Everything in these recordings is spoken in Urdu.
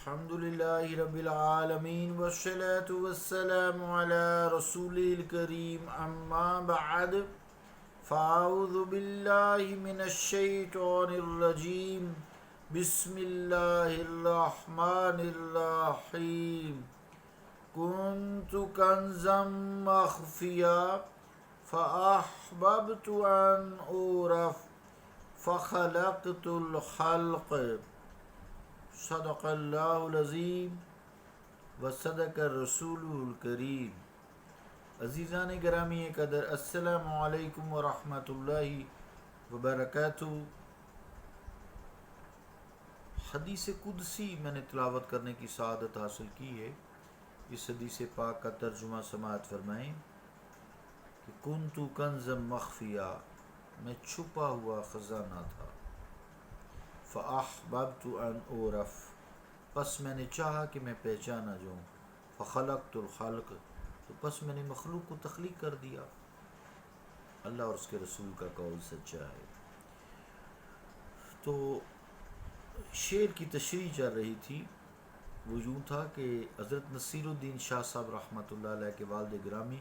الحمد لله رب العالمين والصلاة والسلام على رسوله الكريم أما بعد فأعوذ بالله من الشيطان الرجيم بسم الله الرحمن الرحيم كنت كنزا مخفيا فأحببت أن أعرف فخلقت الخلق صدق اللہ العظیم و صدق الرسول الکریم۔ عزیزان گرامی قدر، السلام علیکم ورحمۃ اللہ وبرکاتہ۔ حدیث قدسی میں نے تلاوت کرنے کی سعادت حاصل کی ہے۔ اس حدیث پاک کا ترجمہ سماعت فرمائیں کہ کنت کنزا مخفیا، میں چھپا ہوا خزانہ تھا۔ فاحببت ان اعرف، پس میں نے چاہا کہ میں پہچانا جاؤں۔ فخلقت الخلق، تو پس میں نے مخلوق کو تخلیق کر دیا۔ اللہ اور اس کے رسول کا قول سچا ہے۔ تو شعر کی تشریح چل رہی تھی، وہ یوں تھا کہ حضرت نصیر الدین شاہ صاحب رحمۃ اللہ علیہ کے والد گرامی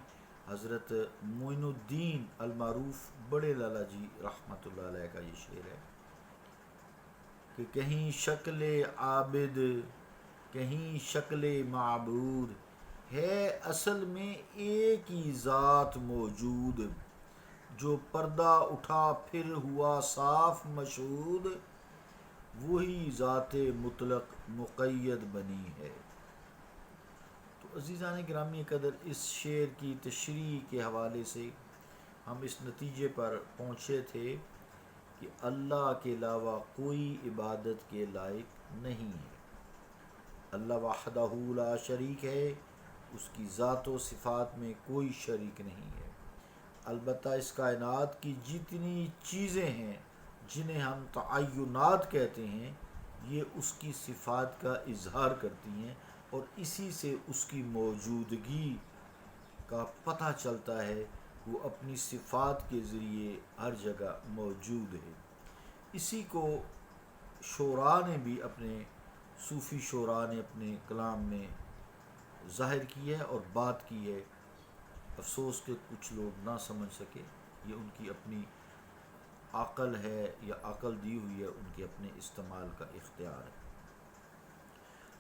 حضرت معین الدین المعروف بڑے لالا جی رحمۃ اللہ علیہ کا یہ شعر ہے کہ کہیں شکل عابد کہیں شکل معبود ہے، اصل میں ایک ہی ذات موجود، جو پردہ اٹھا پھر ہوا صاف مشہود، وہی ذات مطلق مقید بنی ہے۔ تو عزیزان گرامی قدر، اس شعر کی تشریح کے حوالے سے ہم اس نتیجے پر پہنچے تھے کہ اللہ کے علاوہ کوئی عبادت کے لائق نہیں ہے۔ اللہ وحدہ لا شریک ہے، اس کی ذات و صفات میں کوئی شریک نہیں ہے۔ البتہ اس کائنات کی جتنی چیزیں ہیں جنہیں ہم تعینات کہتے ہیں، یہ اس کی صفات کا اظہار کرتی ہیں، اور اسی سے اس کی موجودگی کا پتہ چلتا ہے۔ وہ اپنی صفات کے ذریعے ہر جگہ موجود ہے۔ اسی کو شعراء نے بھی صوفی شعراء نے اپنے کلام میں ظاہر کی ہے اور بات کی ہے۔ افسوس کہ کچھ لوگ نہ سمجھ سکے، یہ ان کی اپنی عقل ہے یا عقل دی ہوئی ہے، ان کے اپنے استعمال کا اختیار ہے۔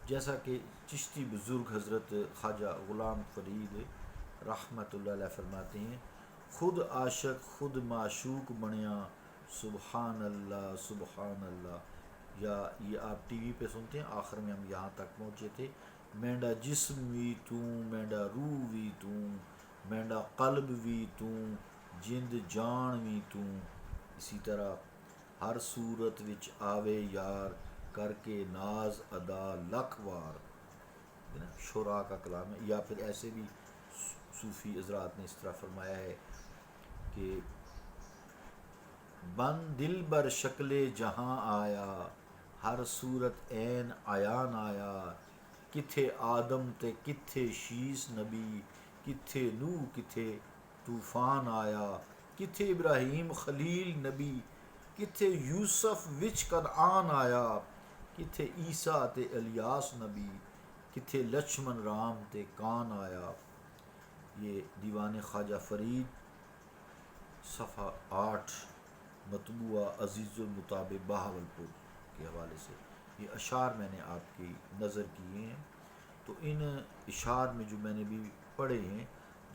جیسا کہ چشتی بزرگ حضرت خواجہ غلام فرید رحمۃ اللہ علیہ فرماتے ہیں، خود عاشق خود معشوق بنیا، سبحان اللہ سبحان اللہ۔ یا یہ آپ ٹی وی پہ سنتے ہیں، آخر میں ہم یہاں تک پہنچے تھے، مینڈا جسم وی توں مینڈا روح وی توں مینڈا قلب وی توں جند جان وی توں۔ اسی طرح ہر صورت وچ آوے یار، کر کے ناز ادا لکھ وار۔ شعراء کا کلام ہے۔ یا پھر ایسے بھی صوفی حضرات نے اس طرح فرمایا ہے کہ بن دل بر شکل جہاں آیا، ہر صورت عین عیان آیا، کتھے آدم تے کتھے شیس نبی، کتھے نوح کتھے طوفان آیا، کتھے ابراہیم خلیل نبی، کتھے یوسف وچ کنعان آیا، کتھے عیسیٰ تے الیاس نبی، کتھے لچھمن رام تے کان آیا۔ یہ دیوان خواجہ فرید صفحہ 8 مطبوعہ عزیز المطابع بہاولپور کے حوالے سے یہ اشعار میں نے آپ کی نظر کیے ہیں۔ تو ان اشعار میں جو میں نے بھی پڑھے ہیں،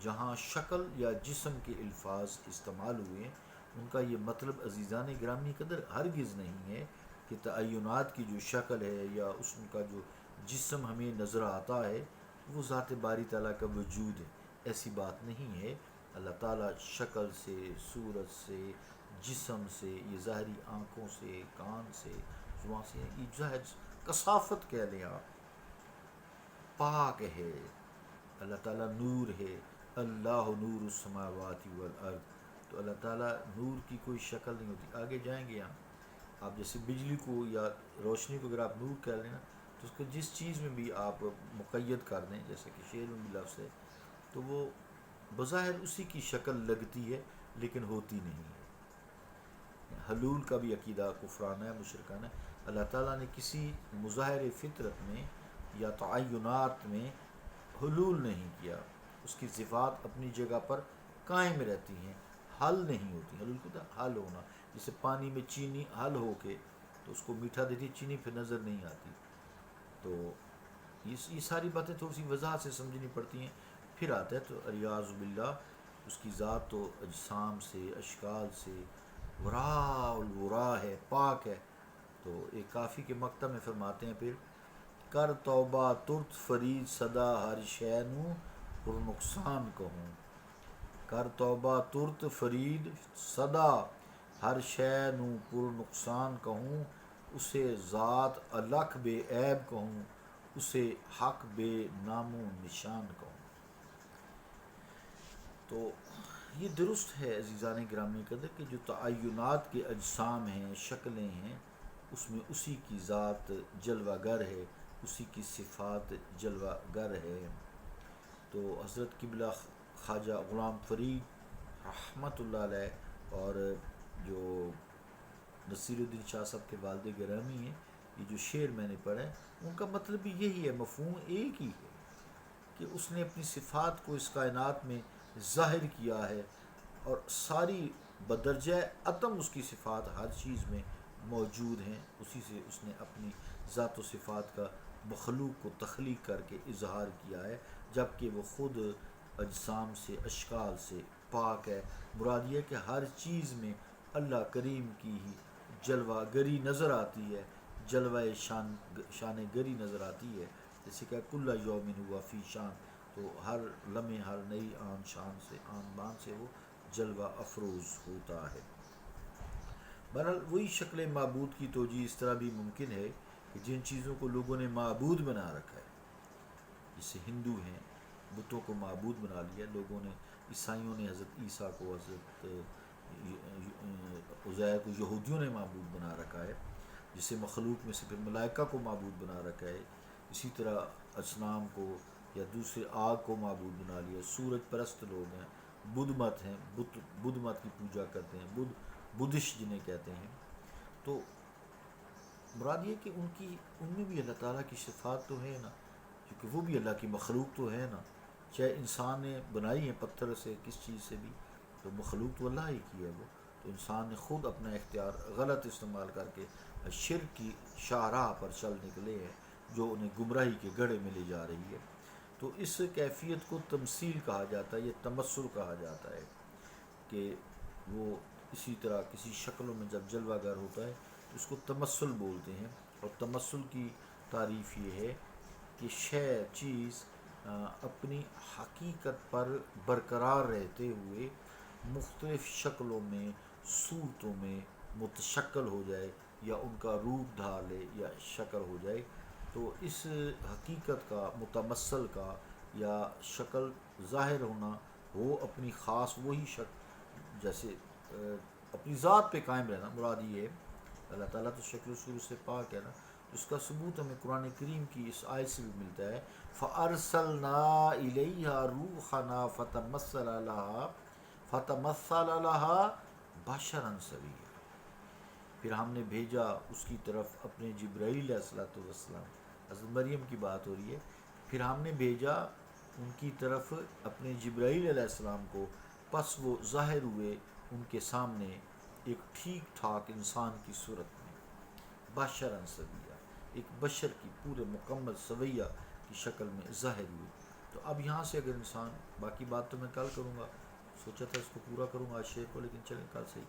جہاں شکل یا جسم کے الفاظ استعمال ہوئے ہیں، ان کا یہ مطلب عزیزان گرامی قدر ہرگز نہیں ہے کہ تعینات کی جو شکل ہے یا اس کا جو جسم ہمیں نظر آتا ہے وہ ذات باری تعالیٰ کا وجود ہے، ایسی بات نہیں ہے۔ اللہ تعالیٰ شکل سے، صورت سے، جسم سے، یہ ظاہری آنکھوں سے، کان سے، زبان سے، یہ جہج کثافت کہہ لیں آپ، پاک ہے۔ اللہ تعالیٰ نور ہے، اللہ نور السماوات والارض۔ تو اللہ تعالیٰ نور کی کوئی شکل نہیں ہوتی۔ آگے جائیں گے ہم، آپ جیسے بجلی کو یا روشنی کو اگر آپ نور کہہ لیں نا، تو اس کو جس چیز میں بھی آپ مقید کر دیں، جیسے کہ شعر میں بھی لفظ ہے، تو وہ بظاہر اسی کی شکل لگتی ہے لیکن ہوتی نہیں ہے۔ حلول کا بھی عقیدہ کفرانہ ہے، مشرکانہ ہے۔ اللہ تعالیٰ نے کسی مظاہر فطرت میں یا تعینات میں حلول نہیں کیا، اس کی صفات اپنی جگہ پر قائم رہتی ہیں، حل نہیں ہوتی۔ حلول کیا؟ حل ہونا، جیسے پانی میں چینی حل ہو کے تو اس کو میٹھا دیتی، چینی پھر نظر نہیں آتی۔ تو یہ ساری باتیں تھوڑی سی وضاحت سے سمجھنی پڑتی ہیں۔ پھر آتا ہے تو اریاض باللہ، اس کی ذات تو اجسام سے، اشکال سے وراء الورا ہے، پاک ہے۔ تو ایک کافی کے مکتب میں فرماتے ہیں پھر، کر توبہ ترت فرید صدا ہر شے نوں پر نقصان کہوں، کر توبہ ترت فرید صدا ہر شے نوں پر نقصان کہوں، اسے ذات الگ بے عیب کہوں، اسے حق بے نام و نشان کہوں۔ تو یہ درست ہے عزیزان گرامی قدر کہ جو تعینات کے اجسام ہیں، شکلیں ہیں، اس میں اسی کی ذات جلوہ گر ہے، اسی کی صفات جلوہ گر ہے۔ تو حضرت قبلہ خواجہ غلام فرید رحمۃ اللہ علیہ اور جو نصیر الدین شاہ صاحب کے والد گرامی ہیں، یہ جو شعر میں نے پڑھا ہے، ان کا مطلب بھی یہی ہے، مفہوم ایک ہی ہے کہ اس نے اپنی صفات کو اس کائنات میں ظاہر کیا ہے، اور ساری بدرجہ اتم اس کی صفات ہر چیز میں موجود ہیں۔ اسی سے اس نے اپنی ذات و صفات کا مخلوق کو تخلیق کر کے اظہار کیا ہے، جبکہ وہ خود اجسام سے، اشکال سے پاک ہے۔ مراد یہ کہ ہر چیز میں اللہ کریم کی ہی جلوہ گری نظر آتی ہے، جلوہ شان گری نظر آتی ہے، جیسے کہ کل یوم ہوا فی شان، تو ہر لمحے، ہر نئی آن شان سے، آن بان سے وہ جلوہ افروز ہوتا ہے۔ بہرحال وہی شکل معبود کی توجیہ اس طرح بھی ممکن ہے کہ جن چیزوں کو لوگوں نے معبود بنا رکھا ہے، جیسے ہندو ہیں، بتوں کو معبود بنا لیا لوگوں نے، عیسائیوں نے حضرت عیسیٰ کو، حضرت عزیر کو یہودیوں نے معبود بنا رکھا ہے، جسے مخلوق میں سے پھر ملائکہ کو معبود بنا رکھا ہے۔ اسی طرح اصنام کو یا دوسرے آگ کو معبود بنا لیا، سورج پرست لوگ ہیں، بدھ مت ہیں، بدھ مت کی پوجا کرتے ہیں، بدھش جنہیں کہتے ہیں۔ تو مراد یہ کہ ان میں بھی اللہ تعالیٰ کی صفات تو ہے نا، کیونکہ وہ بھی اللہ کی مخلوق تو ہے نا، چاہے انسان نے بنائی ہے پتھر سے، کس چیز سے بھی، تو مخلوق تو اللہ ہی کی ہے وہ۔ تو انسان نے خود اپنا اختیار غلط استعمال کر کے شرک کی شاہراہ پر چل نکلے ہیں، جو انہیں گمراہی کے گڑھے میں لے جا رہی ہے۔ تو اس کیفیت کو تمثیل کہا جاتا ہے، یہ تمثل کہا جاتا ہے، کہ وہ اسی طرح کسی شکلوں میں جب جلوہ گر ہوتا ہے تو اس کو تمثل بولتے ہیں۔ اور تمثل کی تعریف یہ ہے کہ چیز اپنی حقیقت پر برقرار رہتے ہوئے مختلف شکلوں میں، صورتوں میں متشکل ہو جائے، یا ان کا روپ دھار لے یا شکل ہو جائے۔ تو اس حقیقت کا، متمثل کا یا شکل ظاہر ہونا، وہ اپنی خاص وہی جیسے اپنی ذات پہ قائم رہنا، مراد یہ ہے۔ اللہ تعالیٰ تو شکل و صورت سے پاک ہے نا، اس کا ثبوت ہمیں قرآن کریم کی اس آیت سے بھی ملتا ہے، فَأَرْسَلْنَا إِلَيْهَا رُوحَنَا فَتَمَثَّلَ لَهَا بَشَرًا سَوِيًّا۔ پھر ہم نے بھیجا اس کی طرف اپنے جبرائیل علیہ السلام، حضرت مریم کی بات ہو رہی ہے، پھر ہم نے بھیجا ان کی طرف اپنے جبرائیل علیہ السلام کو، پس وہ ظاہر ہوئے ان کے سامنے ایک ٹھیک ٹھاک انسان کی صورت میں، بشراً سویہ، ایک بشر کی پورے مکمل سویہ کی شکل میں ظاہر ہوئے۔ تو اب یہاں سے اگر انسان، باقی بات تو میں کل کروں گا، سوچا تھا اس کو پورا کروں گا آج شعر کو، لیکن چلیں کل سے ہی۔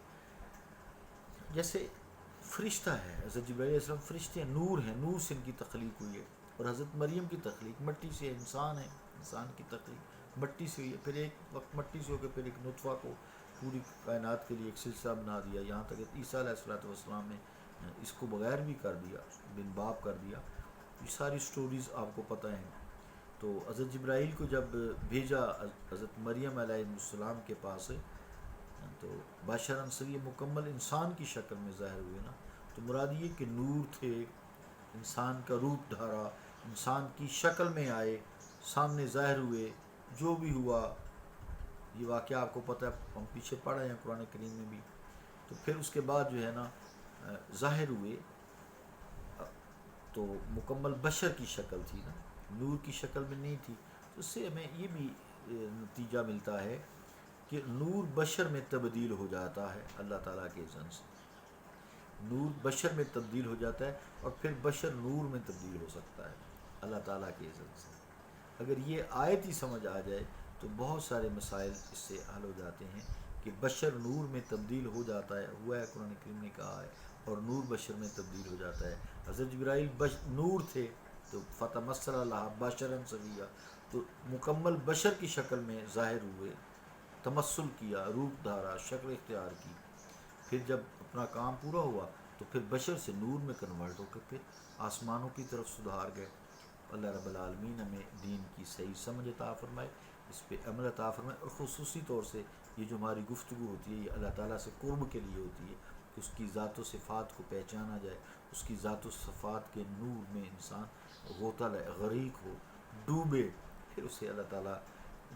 جیسے فرشتہ ہے، حضرت جبرائیل علیہ السلام فرشتے ہیں، نور ہیں، نور سے ان کی تخلیق ہوئی ہے، اور حضرت مریم کی تخلیق مٹی سے، انسان ہے، انسان کی تخلیق مٹی سے ہوئی ہے، پھر ایک وقت مٹی سے ہو کے پھر ایک نطفہ کو پوری کائنات کے لیے ایک سلسلہ بنا دیا، یہاں تک کہ عیسیٰ علیہ السلام نے اس کو بغیر بھی کر دیا، بن باپ کر دیا۔ یہ ساری سٹوریز آپ کو پتہ ہیں۔ تو حضرت جبرائیل کو جب بھیجا حضرت مریم علیہ السلام کے پاس، تو بشراً سویہ، مکمل انسان کی شکل میں ظاہر ہوئے نا، تو مراد یہ کہ نور تھے، انسان کا روپ دھارا، انسان کی شکل میں آئے، سامنے ظاہر ہوئے، جو بھی ہوا، یہ واقعہ آپ کو پتہ ہے، ہم پیچھے پڑھ رہے ہیں قرآن کریم میں بھی۔ تو پھر اس کے بعد جو ہے نا ظاہر ہوئے، تو مکمل بشر کی شکل تھی نا، نور کی شکل میں نہیں تھی. تو اس سے ہمیں یہ بھی نتیجہ ملتا ہے کہ نور بشر میں تبدیل ہو جاتا ہے اللہ تعالیٰ کے اذن سے. نور بشر میں تبدیل ہو جاتا ہے اور پھر بشر نور میں تبدیل ہو سکتا ہے اللہ تعالیٰ کے اذن سے. اگر یہ آیت ہی سمجھ آ جائے تو بہت سارے مسائل اس سے حل ہو جاتے ہیں کہ بشر نور میں تبدیل ہو جاتا ہے، ہوا ہے، قرآن کریم نے کہا ہے، اور نور بشر میں تبدیل ہو جاتا ہے. حضرت جبرائیل نور تھے تو فتمثل اللہ بشرا سویا، تو مکمل بشر کی شکل میں ظاہر ہوئے، تمثل کیا، روپ دھارا، شکل اختیار کی. پھر جب اپنا کام پورا ہوا تو پھر بشر سے نور میں کنورٹ ہو کے پھر آسمانوں کی طرف سدھار گئے. اللہ رب العالمین ہمیں دین کی صحیح سمجھ عطا فرمائے، اس پہ عمل عطا فرمائے، اور خصوصی طور سے یہ جو ہماری گفتگو ہوتی ہے یہ اللہ تعالیٰ سے قرب کے لیے ہوتی ہے کہ اس کی ذات و صفات کو پہچانا جائے، اس کی ذات و صفات کے نور میں انسان غوطہ لے، غریق ہو، ڈوبے. پھر اسے اللہ تعالیٰ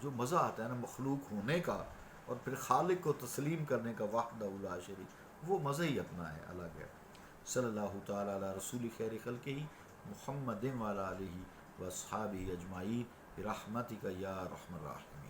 جو مزہ آتا ہے نا مخلوق ہونے کا اور پھر خالق کو تسلیم کرنے کا وحدہ لا شریک، وہ مزہ ہی اپنا ہے الگ ہے. صلی اللہ تعالیٰ علی رسول خیر خلقہ محمد وعلی آلہ و اصحابہ اجمعین برحمتک یا ارحم الراحمین.